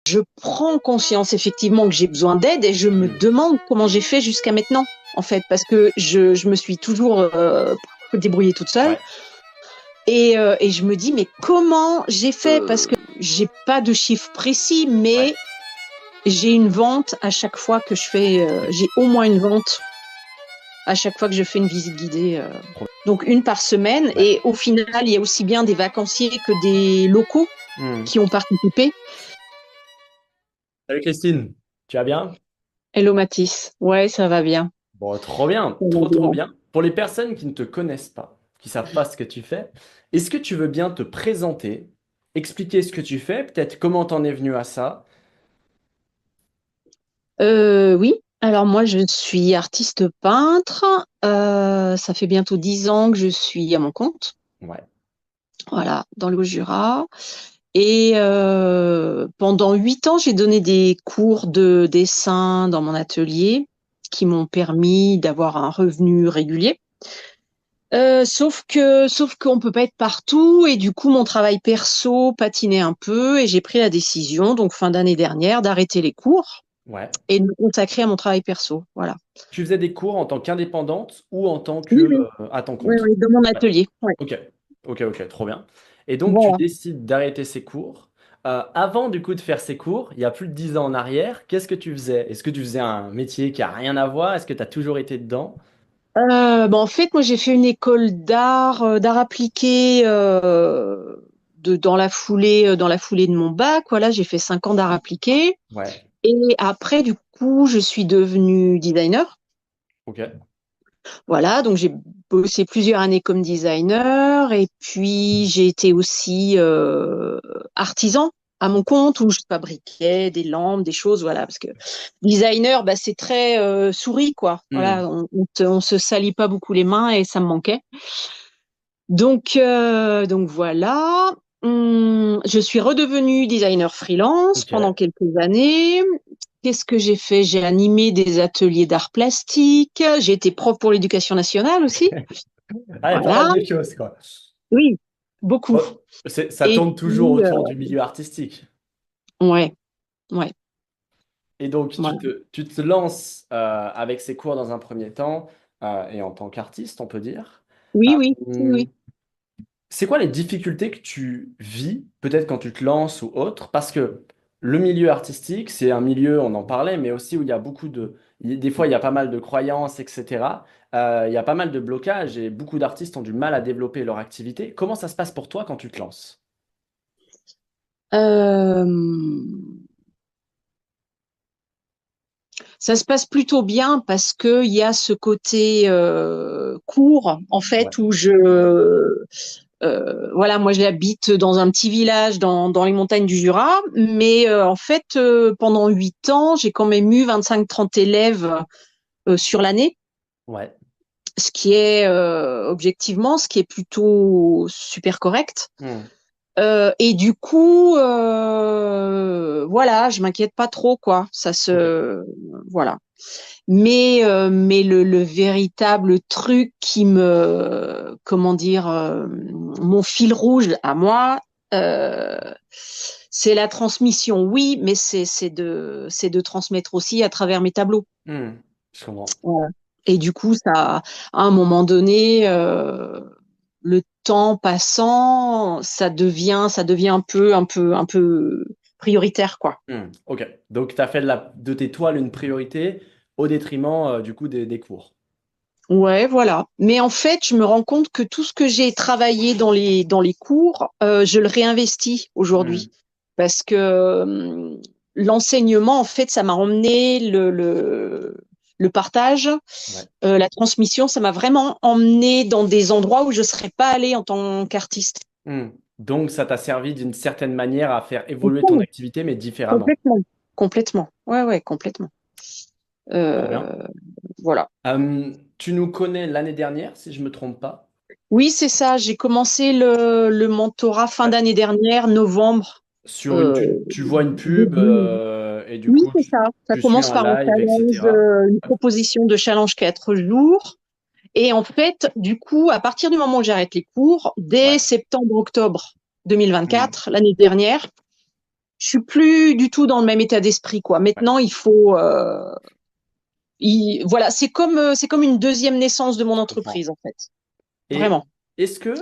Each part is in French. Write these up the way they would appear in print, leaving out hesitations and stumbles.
je prends conscience effectivement que j'ai besoin d'aide et je me demande comment j'ai fait jusqu'à maintenant, en fait, parce que je me suis toujours débrouillée toute seule. Ouais. Et je me dis, mais comment j'ai fait? Parce que j'ai pas de chiffre précis, mais j'ai une vente à chaque fois que je fais, j'ai au moins une vente à chaque fois que je fais une visite guidée. Donc une par semaine. Ouais. Et au final, il y a aussi bien des vacanciers que des locaux qui ont participé. Salut Christine, tu vas bien? Hello Mathis. Ouais, ça va bien. Bon, trop bien, Ça va trop bien. bien. Pour les personnes qui ne te connaissent pas, qui savent pas ce que tu fais, est-ce que tu veux bien te présenter, expliquer ce que tu fais, peut-être comment t'en es venu à ça? Oui. Alors moi, je suis artiste peintre. Ça fait bientôt 10 ans que je suis à mon compte. Ouais, Voilà, dans le Haut-Jura. Et pendant 8 ans, j'ai donné des cours de dessin dans mon atelier qui m'ont permis d'avoir un revenu régulier. Sauf qu'on peut pas être partout et du coup, mon travail perso patinait un peu et j'ai pris la décision, donc fin d'année dernière, d'arrêter les cours ouais. et de me consacrer à mon travail perso. Voilà. Tu faisais des cours en tant qu'indépendante ou en tant que Oui, oui, à ton oui, compte? oui, dans mon Ouais. atelier. Ouais. Ok, ok, trop bien. Et donc, tu Voilà. décides d'arrêter ces cours. Avant, du coup, de faire ces cours, il y a plus de 10 ans en arrière, qu'est-ce que tu faisais? Est-ce que tu faisais un métier qui a rien à voir? Est-ce que tu as toujours été dedans? En fait, moi, j'ai fait une école d'art, d'art appliqué dans la foulée de mon bac. Voilà, j'ai fait 5 ans d'art appliqué. Ouais, Et après, du coup, je suis devenue designer. ok. Voilà, donc j'ai bossé plusieurs années comme designer. Et puis, j'ai été aussi artisan à mon compte où je fabriquais des lampes, des choses. Voilà, parce que designer, bah, c'est très souris, quoi. Hmm. Voilà, on se salit pas beaucoup les mains et ça me manquait. Donc voilà. Je suis redevenue designer freelance Ok. pendant quelques années. Qu'est-ce que j'ai fait? J'ai animé des ateliers d'art plastique. J'ai été prof pour l'éducation nationale aussi. Ah, il y a pas Voilà. mal de choses, quoi. Oui, beaucoup. Oh, ça Et tourne toujours puis, autour du milieu artistique. ouais, ouais, Et donc, voilà. tu te lances avec ces cours dans un premier temps, et en tant qu'artiste, on peut dire. Oui, oui, oui, Euh, oui. c'est quoi les difficultés que tu vis, peut-être quand tu te lances ou autre? Parce que le milieu artistique, c'est un milieu, on en parlait, mais aussi où il y a beaucoup de... Des fois, il y a pas mal de croyances, etc. Il y a pas mal de blocages et beaucoup d'artistes ont du mal à développer leur activité. Comment ça se passe pour toi quand tu te lances? Euh, Ça se passe plutôt bien parce que il y a ce côté court en Ouais. fait où voilà, moi j'habite dans un petit village dans les montagnes du Jura, mais en fait pendant 8 ans j'ai quand même eu 25-30 élèves sur l'année, Ouais. ce qui est objectivement ce qui est plutôt super correct. Hmm. Et du coup, voilà, je m'inquiète pas trop quoi. Ok. Voilà. Mais le véritable truc qui comment dire, mon fil rouge à moi, euh, c'est la transmission. Oui, mais c'est de transmettre aussi à travers mes tableaux. Hmm. Je comprends. Voilà. Et du coup, ça, à un moment donné, le temps passant, ça devient un peu prioritaire, quoi. Ok. Donc, tu as fait de tes toiles une priorité au détriment du coup des cours. Ouais, voilà. Mais en fait, je me rends compte que tout ce que j'ai travaillé dans les cours, je le réinvestis Hmm. aujourd'hui. Parce que l'enseignement, en fait, ça m'a emmené le partage, Ouais. la transmission, ça m'a vraiment emmené dans des endroits où je ne serais pas allée en tant qu'artiste. Hmm. Donc, ça t'a servi d'une certaine manière à faire évoluer ton Oh, activité, mais différemment. complètement. Complètement. Ouais, ouais, complètement. Trop bien. Euh, voilà. Tu nous connais l'année dernière, si je me trompe pas. Oui, c'est ça. J'ai commencé le mentorat fin Ouais. d'année dernière, novembre. Sur Euh, tu vois une pub début- et du Oui, coup, c'est ça. Ça tu suis commence un par un live, challenge, etc. une proposition de challenge 4 jours. Et en fait, du coup, à partir du moment où j'arrête les cours, dès Ouais. septembre-octobre Hmm. 2024, l'année dernière, je suis plus du tout dans le même état d'esprit, quoi. Ouais. Maintenant, il faut, voilà, c'est comme une deuxième naissance de mon Je comprends. entreprise, en fait. Et Vraiment. est-ce que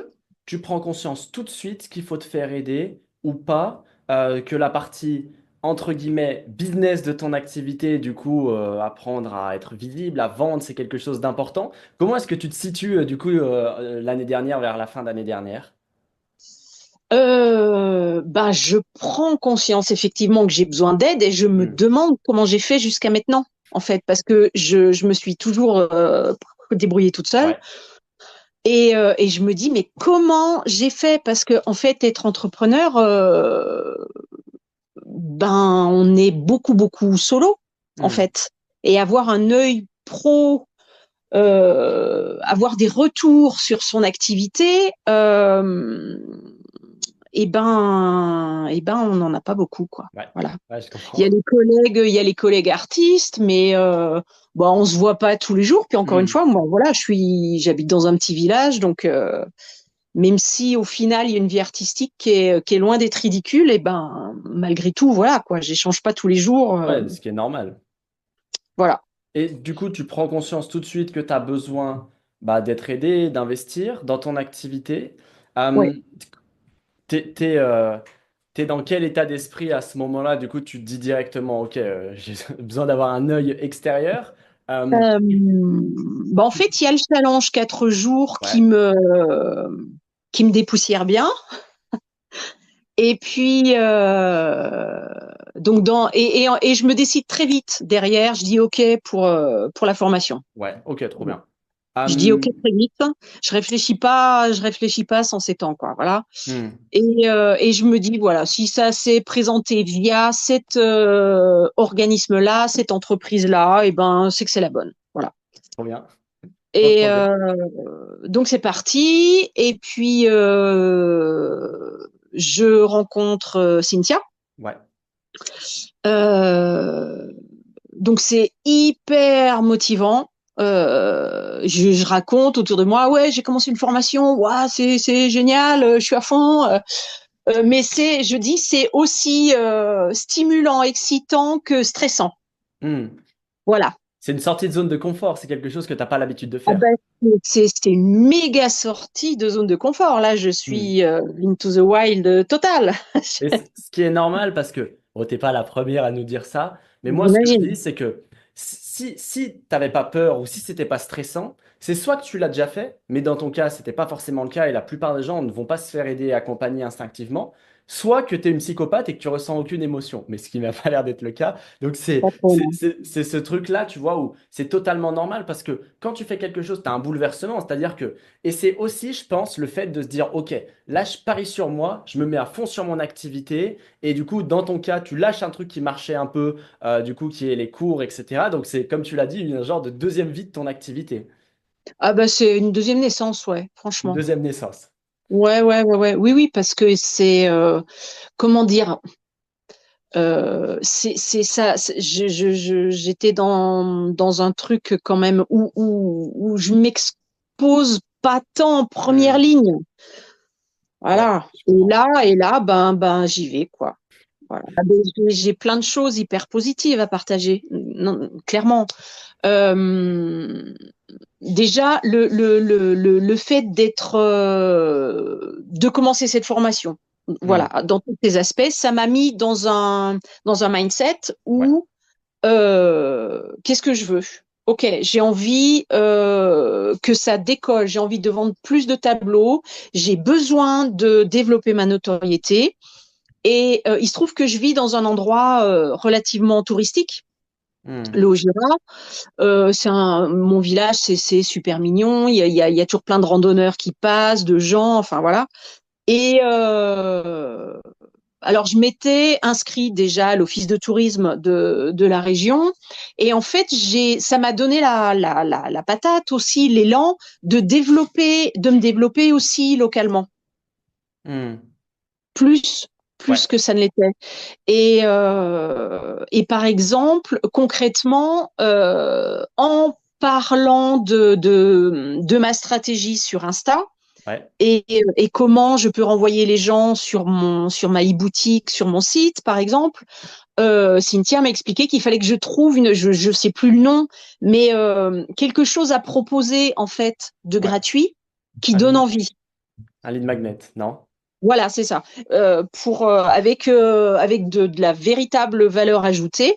tu prends conscience tout de suite qu'il faut te faire aider ou pas, que la partie, entre guillemets, business de ton activité, du coup, apprendre à être visible, à vendre, c'est quelque chose d'important. Comment est-ce que tu te situes, du coup, l'année dernière, vers la fin d'année dernière? Ben, je prends conscience effectivement que j'ai besoin d'aide et je me Hmm. demande comment j'ai fait jusqu'à maintenant, en fait, parce que je me suis toujours débrouillée toute seule. Ouais. Et je me dis, mais comment j'ai fait? Parce que, en fait, être entrepreneur, ben, on est beaucoup, beaucoup solo, en Hmm. fait. Et avoir un œil pro, avoir des retours sur son activité, on n'en a pas beaucoup, quoi. Ouais. Voilà. Ouais, je comprends. Il y a les collègues artistes, mais bon, on se voit pas tous les jours. Puis encore une Hmm. fois, moi, voilà, j'habite dans un petit village, donc même si au final il y a une vie artistique qui est loin d'être ridicule, et ben malgré tout, voilà quoi, j'échange pas tous les jours, Ouais, ce qui est normal. voilà. Et du coup, tu prends conscience tout de suite que tu as besoin bah, d'être aidé, d'investir dans ton activité. Ouais. Euh, t'es dans quel état d'esprit à ce moment-là? Du coup, tu te dis directement, OK, j'ai besoin d'avoir un œil extérieur. Euh, Euh, bah en tu- fait, il y a le challenge 4 jours Ouais, qui me dépoussière bien. Et puis donc et je me décide très vite derrière. Je dis OK pour la formation. ouais, OK, trop bien. Je dis Euh, OK très vite. Je réfléchis pas sans s'étendre quoi. Voilà. hmm, Et je me dis voilà, si ça s'est présenté via cet organisme-là, cette entreprise-là, et ben c'est que c'est la bonne. Voilà. trop bien. Trop, Et trop bien. donc c'est parti. Et puis je rencontre Cynthia. Ouais, Euh, donc c'est hyper motivant. Je raconte autour de moi, ouais, j'ai commencé une formation, ouais, c'est génial, je suis à fond. Mais je dis, c'est aussi stimulant, excitant que stressant. hmm. Voilà. C'est une sortie de zone de confort, c'est quelque chose que tu n'as pas l'habitude de Ah faire. ben, c'est une méga sortie de zone de confort. Là, je Hmm. suis into the wild total. Et ce qui est normal parce que, bon, t'es pas la première à nous dire ça, mais moi, ce que je J'imagine. dis, c'est que si t'avais pas peur ou si c'était pas stressant, c'est soit que tu l'as déjà fait, mais dans ton cas, c'était pas forcément le cas et la plupart des gens ne vont pas se faire aider et accompagner instinctivement, soit que tu es une psychopathe et que tu ressens aucune émotion, mais ce qui m'a pas l'air d'être le cas. Donc, Pas trop, non. c'est ce truc-là, tu vois, où c'est totalement normal parce que quand tu fais quelque chose, tu as un bouleversement, c'est-à-dire que, et c'est aussi, je pense, le fait de se dire, OK, là, je parie sur moi, je me mets à fond sur mon activité. Et du coup, dans ton cas, tu lâches un truc qui marchait un peu, du coup, qui est les cours, etc. Donc, c'est, comme tu l'as dit, un genre de deuxième vie de ton activité, Ah bah c'est une deuxième naissance, ouais, une franchement. deuxième naissance. Ouais. Oui, oui, parce que c'est comment dire, c'est ça. J'étais dans un truc quand même où je m'expose pas tant en première Hmm. ligne. Ouais, Voilà. je comprends. Et là, ben, j'y vais, quoi. Voilà. Ah ben, j'ai plein de choses hyper positives à partager, non, clairement. Euh, Déjà, le fait de commencer cette formation, Hmm. voilà, dans tous ces aspects, ça m'a mis dans un mindset Ouais. où qu'est-ce que je veux? Ok, j'ai envie que ça décolle, j'ai envie de vendre plus de tableaux, j'ai besoin de développer ma notoriété. Et il se trouve que je vis dans un endroit relativement touristique, Hmm. le Haut-Jura. Mon village, c'est super mignon. Il y a toujours plein de randonneurs qui passent, de gens, enfin voilà. Et alors, je m'étais inscrit déjà à l'office de tourisme de la région. Et en fait, ça m'a donné la patate aussi, l'élan de me développer aussi localement, Hmm. plus, Ouais. plus que ça ne l'était. Et par exemple, concrètement, en parlant de ma stratégie sur Insta, Ouais. et comment je peux renvoyer les gens sur ma e-boutique, sur mon site, par exemple. Cynthia m'a expliqué qu'il fallait que je trouve je sais plus le nom, mais quelque chose à proposer en fait de Ouais. gratuit qui Un donne lead, envie. un lead magnet, non? Voilà, c'est ça. Avec de la véritable valeur ajoutée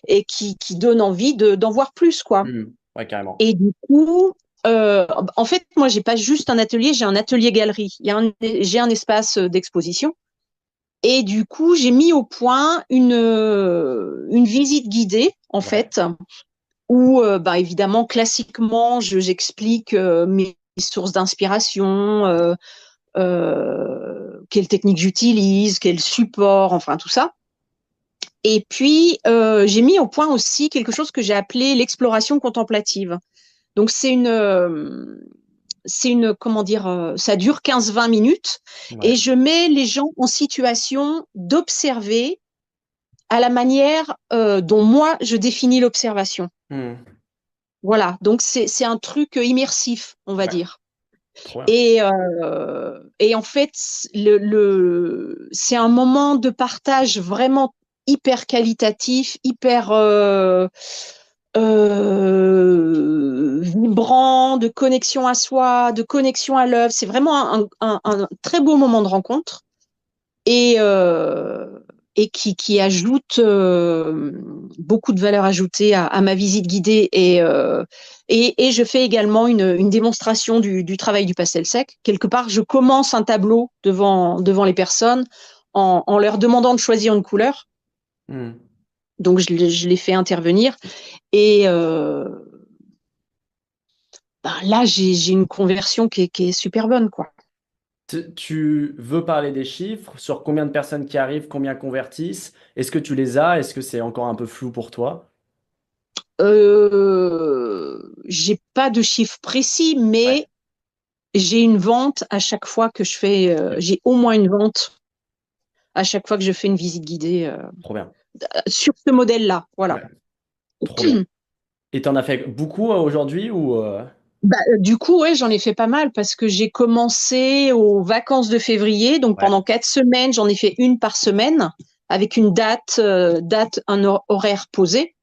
et qui donne envie d'en voir plus, quoi. Ouais, carrément. Et du coup, en fait, moi, j'ai pas juste un atelier, j'ai un atelier galerie. J'ai un espace d'exposition. Et du coup, j'ai mis au point une visite guidée, en Ouais. fait, où, bah, évidemment, classiquement, j'explique mes sources d'inspiration, quelle technique j'utilise, quel support, enfin tout ça. Et puis, j'ai mis au point aussi quelque chose que j'ai appelé l'exploration contemplative. Donc, comment dire, ça dure 15-20 minutes et Ouais. je mets les gens en situation d'observer à la manière dont moi, je définis l'observation. Hmm. Voilà, donc c'est un truc immersif, on va Ouais. dire. Trop bien. Et en fait, c'est un moment de partage vraiment hyper qualitatif, hyper vibrant, de connexion à soi, de connexion à l'œuvre. C'est vraiment un très beau moment de rencontre et, et qui ajoute beaucoup de valeur ajoutée à ma visite guidée. Et je fais également une démonstration du travail du pastel sec. Quelque part, je commence un tableau devant les personnes en leur demandant de choisir une couleur. Hmm. Donc, je les fais intervenir. Et ben là, j'ai une conversion qui est super bonne, quoi. Tu veux parler des chiffres, sur combien de personnes qui arrivent, combien convertissent? Est-ce que tu les as? Est-ce que c'est encore un peu flou pour toi? J'ai pas de chiffre précis, Ouais. mais j'ai une vente à chaque fois que je fais, Ok. j'ai au moins une vente à chaque fois que je fais une visite guidée Trop bien. sur ce modèle-là. Ouais. Voilà. Trop bien. Et t'en as fait beaucoup aujourd'hui ou Bah, du coup, ouais, j'en ai fait pas mal parce que j'ai commencé aux vacances de février. Donc Ouais. pendant 4 semaines, j'en ai fait une par semaine avec une horaire posé.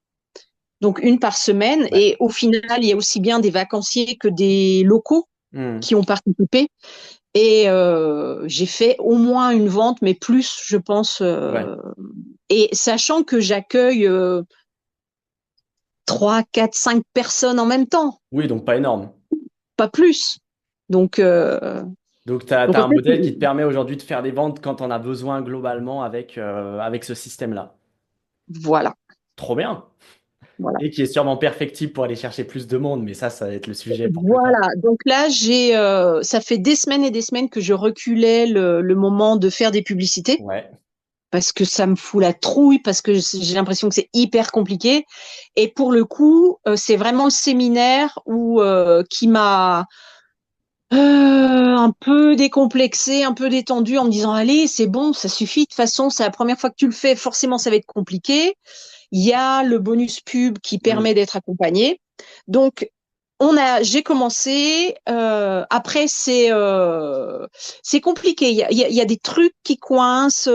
Donc une par semaine. Ouais. Et au final, il y a aussi bien des vacanciers que des locaux Hmm. qui ont participé. Et j'ai fait au moins une vente, mais plus, je pense. Ouais. Et sachant que j'accueille 3, 4, 5 personnes en même temps, Oui, donc pas énorme. pas plus. Donc, euh, Donc, tu as donc en un fait, modèle qui te permet aujourd'hui de faire des ventes quand on a besoin globalement avec ce système-là. voilà, Trop bien. voilà. Et qui est sûrement perfectible pour aller chercher plus de monde, mais ça va être le sujet pour plus tard. Voilà. Donc là, ça fait des semaines et des semaines que je reculais le moment de faire des publicités Ouais. parce que ça me fout la trouille, parce que j'ai l'impression que c'est hyper compliqué. Et pour le coup, c'est vraiment le séminaire qui m'a un peu décomplexé, un peu détendu en me disant, allez, c'est bon, ça suffit. De toute façon, c'est la première fois que tu le fais, forcément, ça va être compliqué. Il y a le bonus pub qui Hmm. permet d'être accompagné. Donc, j'ai commencé. Après, c'est compliqué. Il y a des trucs qui coincent.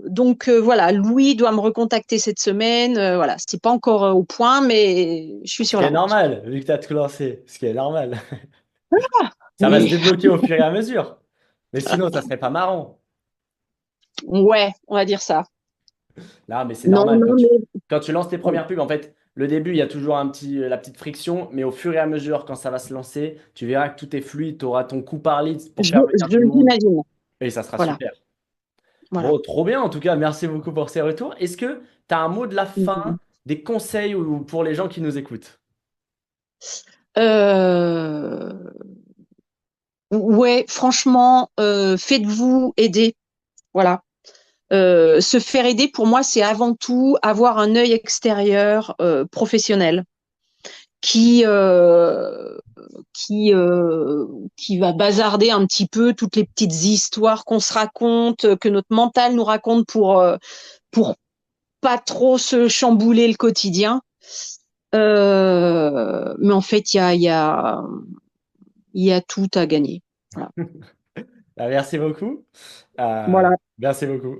Donc voilà, Louis doit me recontacter cette semaine. Voilà, c'est pas encore au point, mais je suis Ce sur qui la est route. normal, vu que tu as tout lancé. Ce qui est normal. Ça va se Oui, débloquer au fur et à mesure. Mais sinon, ça serait pas marrant. ouais, on va dire ça. Là, mais c'est Non, normal. non, mais Quand tu lances tes premières pubs, en fait, le début, il y a toujours la petite friction, mais au fur et à mesure, quand ça va se lancer, tu verras que tout est fluide, tu auras ton coup par lead pour je, faire venir je du monde l'imagine. et ça sera Voilà, super. voilà. Bon, trop bien, en tout cas, merci beaucoup pour ces retours. Est-ce que tu as un mot de la fin, des conseils pour les gens qui nous écoutent? Euh, ouais, franchement, faites-vous aider. Voilà. Se faire aider, pour moi, c'est avant tout avoir un œil extérieur professionnel qui euh, qui euh, qui va bazarder un petit peu toutes les petites histoires qu'on se raconte, que notre mental nous raconte pour pas trop se chambouler le quotidien. Mais en fait, il y a tout à gagner. Voilà. Merci beaucoup. Euh, Voilà. merci beaucoup.